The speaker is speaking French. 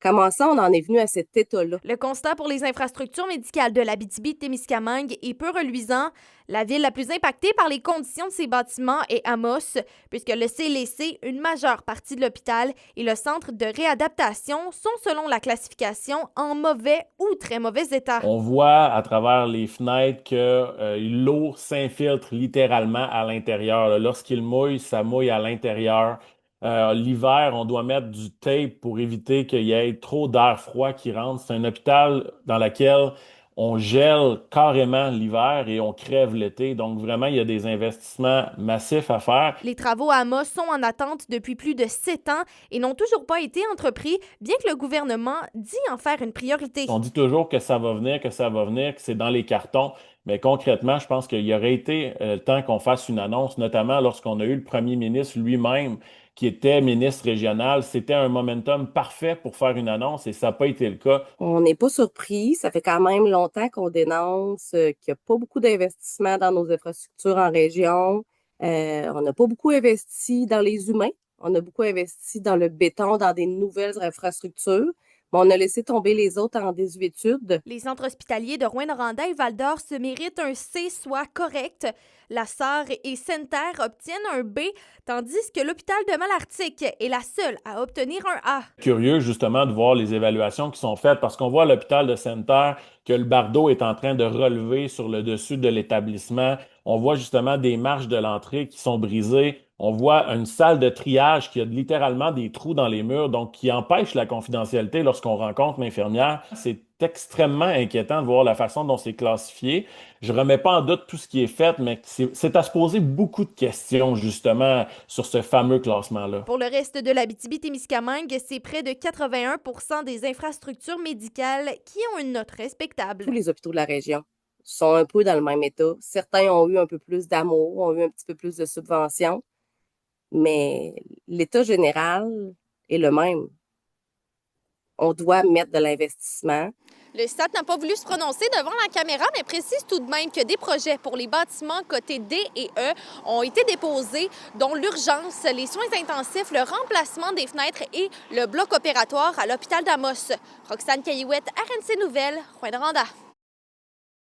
Comment ça, on en est venu à cet état-là? Le constat pour les infrastructures médicales de l'Abitibi-Témiscamingue est peu reluisant. La ville la plus impactée par les conditions de ces bâtiments est Amos, puisque le CLSC, une majeure partie de l'hôpital et le centre de réadaptation sont, selon la classification, en mauvais ou très mauvais état. On voit à travers les fenêtres que l'eau s'infiltre littéralement à l'intérieur, là. Lorsqu'il mouille, ça mouille à l'intérieur. L'hiver, on doit mettre du tape pour éviter qu'il y ait trop d'air froid qui rentre. C'est un hôpital dans lequel on gèle carrément l'hiver et on crève l'été. Donc vraiment, il y a des investissements massifs à faire. Les travaux à Amos sont en attente depuis plus de 7 ans et n'ont toujours pas été entrepris, bien que le gouvernement dit en faire une priorité. On dit toujours que ça va venir, que ça va venir, que c'est dans les cartons. Mais concrètement, je pense qu'il y aurait été temps qu'on fasse une annonce, notamment lorsqu'on a eu le premier ministre lui-même qui était ministre régional. C'était un momentum parfait pour faire une annonce et ça n'a pas été le cas. On n'est pas surpris. Ça fait quand même longtemps qu'on dénonce qu'il n'y a pas beaucoup d'investissement dans nos infrastructures en région. On n'a pas beaucoup investi dans les humains. On a beaucoup investi dans le béton, dans des nouvelles infrastructures. Mais on a laissé tomber les autres en désuétude. Les centres hospitaliers de Rouyn-Noranda et Val-d'Or se méritent un C, soit correct. La Sarre et Sainte-Terre obtiennent un B, tandis que l'hôpital de Malartic est la seule à obtenir un A. Curieux justement de voir les évaluations qui sont faites parce qu'on voit à l'hôpital de Sainte-Terre que le bardeau est en train de relever sur le dessus de l'établissement. On voit justement des marches de l'entrée qui sont brisées. On voit une salle de triage qui a littéralement des trous dans les murs, donc qui empêche la confidentialité lorsqu'on rencontre l'infirmière. C'est extrêmement inquiétant de voir la façon dont c'est classifié. Je remets pas en doute tout ce qui est fait, mais c'est à se poser beaucoup de questions justement sur ce fameux classement-là. Pour le reste de l'Abitibi-Témiscamingue, c'est près de 81% des infrastructures médicales qui ont une note respectable. Tous les hôpitaux de la région sont un peu dans le même état. Certains ont eu un peu plus d'amour, ont eu un petit peu plus de subventions, mais l'état général est le même. On doit mettre de l'investissement. Le STAT n'a pas voulu se prononcer devant la caméra, mais précise tout de même que des projets pour les bâtiments côté D et E ont été déposés, dont l'urgence, les soins intensifs, le remplacement des fenêtres et le bloc opératoire à l'hôpital d'Amos. Roxane Caillouette, RNC Nouvelles, Rouyn-Noranda.